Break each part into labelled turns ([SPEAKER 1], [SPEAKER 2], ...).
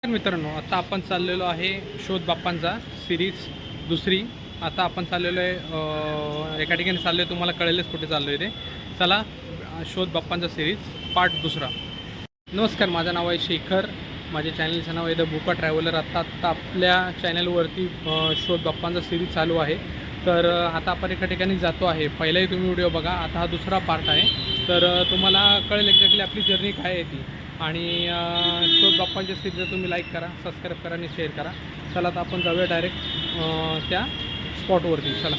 [SPEAKER 1] मित्रांनो, आता आपण चाललेलो आहे शोध बाप्पांचा सिरीज दुसरी. आता आपण चाललेलो आहे एका ठिकाणी चाललो आहे, तुम्हाला कळेलच कुठे चाललो आहे ते. चला, शोध बाप्पांचा सिरीज पार्ट दुसरा. नमस्कार, माझं नाव आहे शेखर. माझ्या चॅनलचं नाव आहे द बुका ट्रॅव्हलर. आत्ता आपल्या चॅनलवरती शोध बाप्पांचा सिरीज चालू आहे. तर आता आपण एका ठिकाणी जातो आहे. पहिलाही तुम्ही व्हिडिओ बघा, आता हा दुसरा पार्ट आहे. तर तुम्हाला कळेल एक्झॅक्टली आपली जर्नी काय आहे ती. आणि शोध बाप्पांच्या सिरीजला तुम्ही लाईक करा, सबस्क्राईब करा आणि शेअर करा. चला, आता आपण जाऊया डायरेक्ट त्या स्पॉटवरती. चला.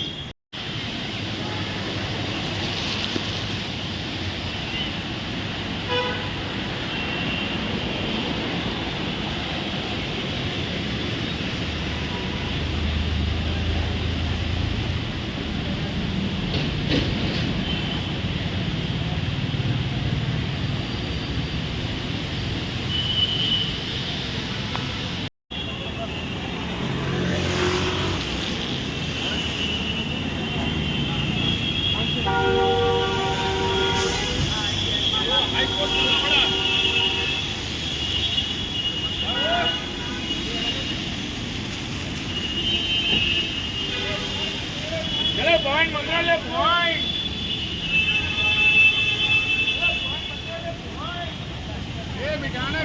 [SPEAKER 2] पॉइंट मंत्रालय पॉइंट ये बिठाना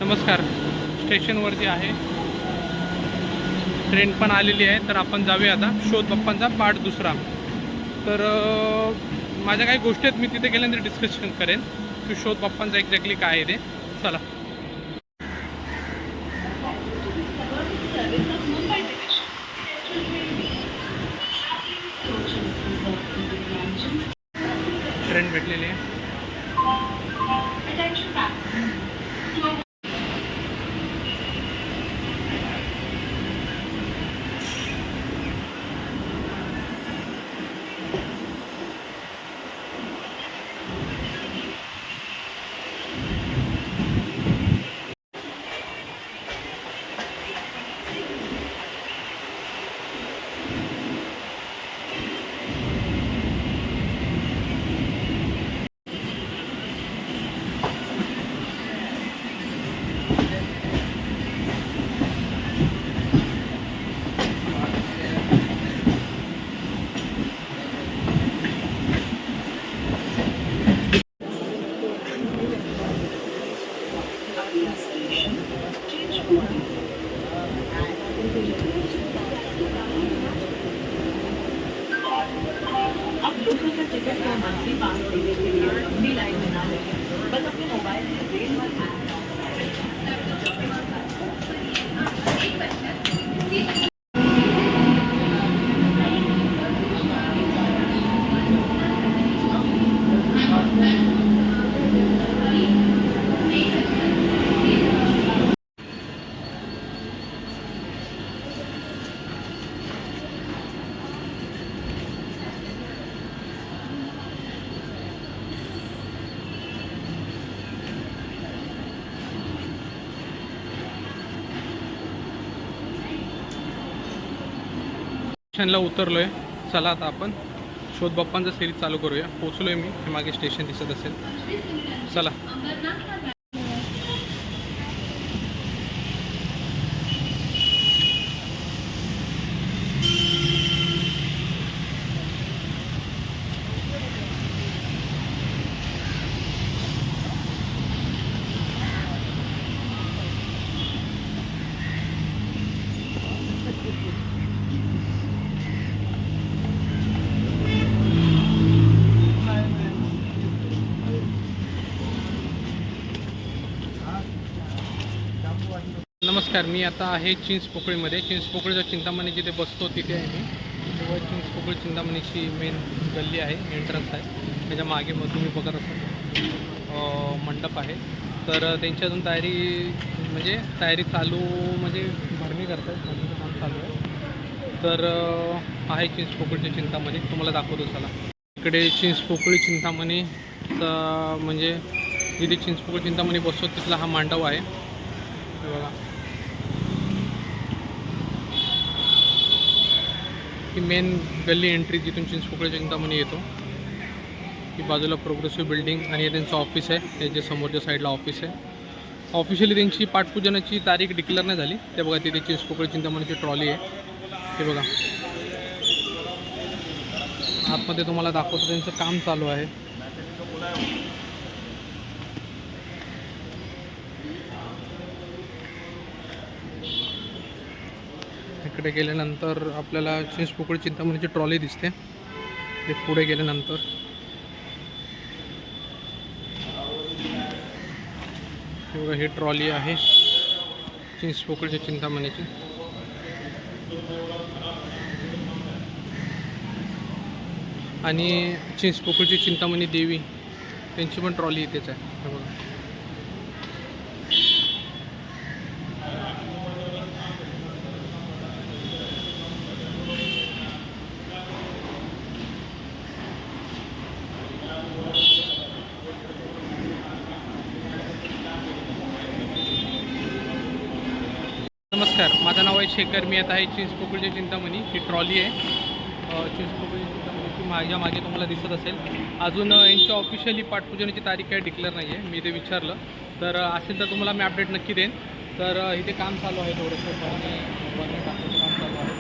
[SPEAKER 1] नमस्कार, स्टेशनवरती आहे. ट्रेन पण आलेली आहे. तर आपण जाऊया आता शोध बाप्पांचा पार्ट दुसरा. तर माझ्या काही गोष्टी आहेत, मी तिथे गेल्यानंतर डिस्कशन करेन की शोध बाप्पांचा एक्झॅक्टली काय आहे ते. चला. ट्रेन भेटलेली आहे. स्टेशनला उतरलो आहे. चला, आता आपण शोध बाप्पांचा सिरीज चालू करूया. पोचलो आहे मी, हे मागे स्टेशन दिसत असेल. चला. नमस्कार, मी आता आहे चिंचपोकळीमध्ये. चिंचपोकळीचा चिंतामणी जिथे बसतो तिथे आहे मी. तेव्हा चिंचपोकळी चिंतामणीची मेन गल्ली आहे, एंट्रन्स आहे. त्याच्या मागे मग तुम्ही बघत असाल मंडप आहे. तर त्यांची अजून तयारी चालू, म्हणजे भरणी करतात, भरणीचं काम चालू आहे. तर आहे चिंचपोकळीची चिंतामणी, तुम्हाला दाखवतो चला. इकडे चिंचपोकळी चिंतामणीचा म्हणजे जिथे चिंचपोकळी चिंतामणी बसतो तिथला हा मांडव आहे. बघा, ही मेन गल्ली एंट्री जिथून चिंचपोकळीच्या चिंतामणी येतो. ही बाजूला प्रोग्रेसिव्ह बिल्डिंग आणि हे त्यांचं ऑफिस आहे. त्याच्या समोरच्या साईडला ऑफिस आहे. ऑफिशियली त्यांची पाठपूजनाची तारीख डिक्लेअर नाही झाली. ते बघा, तिथे चिंचपोकळी चिंतामणीची ट्रॉली आहे. ते बघा, आतमध्ये तुम्हाला दाखवतो, त्यांचं काम चालू आहे. इकडे गेल्यानंतर आपल्याला चिंचपोकळी चिंतामणीची ट्रॉली दिसते. ते पुढे गेल्यानंतर ही ट्रॉली आहे चिंचपोकळीच्या चिंतामणीची. आणि चिंचपोकळीची चिंतामणी देवी त्यांची पण ट्रॉली इथेच आहे. हे बघा, नमस्कार, माझं नाव आहे शेखर. मी आता आहे चिंचपोकळीच्या चिंतामणी. ही ट्रॉली आहे चिंचपोकळीच्या चिंतामणीची. माझ्या मागे तुम्हाला दिसत असेल. अजून यांची ऑफिशियली पाठपूजनाची तारीख काही डिक्लेअर नाही आहे. मी ते विचारलं, तर असेल तर तुम्हाला मी अपडेट नक्की देईन. तर इथे काम चालू आहे, थोडंसं काम चालू आहे.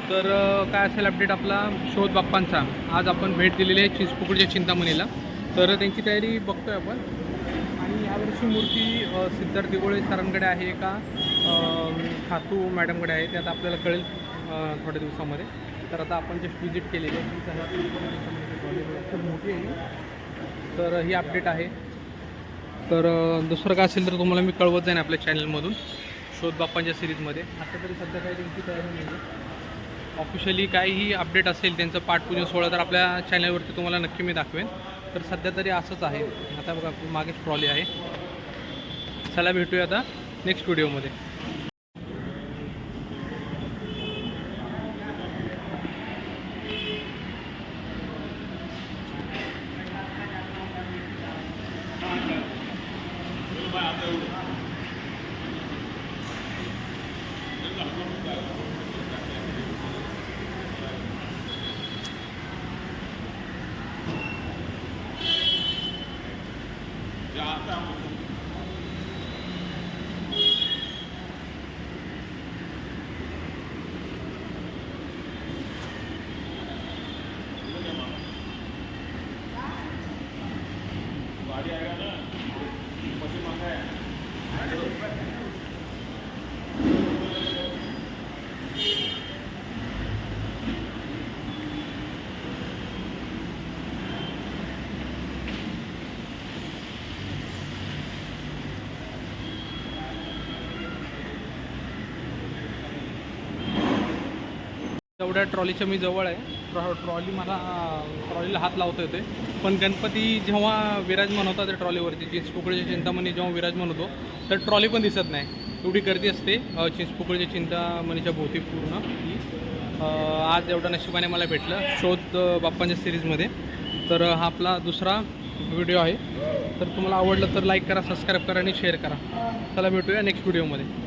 [SPEAKER 1] तर काय असेल अपडेट आपला शोध बाप्पांचा. आज आपण भेट दिलेली आहे चिंचपोकळीच्या चिंतामणीला. तर त्यांची तयारी बघतो आहे आपण. आणि यावर्षी मूर्ती सिद्धार्थ दिगोळे सरांकडे आहे का खातू मॅडमकडे आहे, ते आता आपल्याला कळेल थोड्या दिवसामध्ये. तर आता आपण जस्ट विजिट केलेली आहे. खूप मोठी आहे. तर ही अपडेट आहे. तर दुसरं काय असेल तर तुम्हाला मी कळवत जाईन आपल्या चॅनलमधून शोध बाप्पांच्या सिरीजमध्ये. आता तरी सध्या काही त्यांची तयारी नाही आहे. ऑफिशियली काहीही अपडेट असेल त्यांचं पाठपूजन सोहळा तर आपल्या चॅनलवरती तुम्हाला नक्की मी दाखवेन. तर सध्या तरी असंच आहे. आता बघा, मागेच ट्रॉली आहे. चला, भेटूया आता नेक्स्ट व्हिडिओमध्ये. एवढ्या ट्रॉलीच्या मी जवळ आहे. ट्रॉलीला हात लावता येते. पण गणपती जेव्हा विराजमान होता त्या ट्रॉलीवरती, चिंचपोकळीच्या चिंतामणी जेव्हा विराजमान होतो तर ट्रॉली पण दिसत नाही. एवढी गर्दी असते चिंचपोकळीच्या चिंतामणीच्या भोवती पूर्ण. आज एवढं नशिबाने मला भेटलं शोध बाप्पांच्या सिरीजमध्ये. तर हा आपला दुसरा व्हिडिओ आहे. तर तुम्हाला आवडलं तर लाईक करा, सबस्क्राईब करा आणि शेअर करा. चला, भेटूया नेक्स्ट व्हिडिओमध्ये.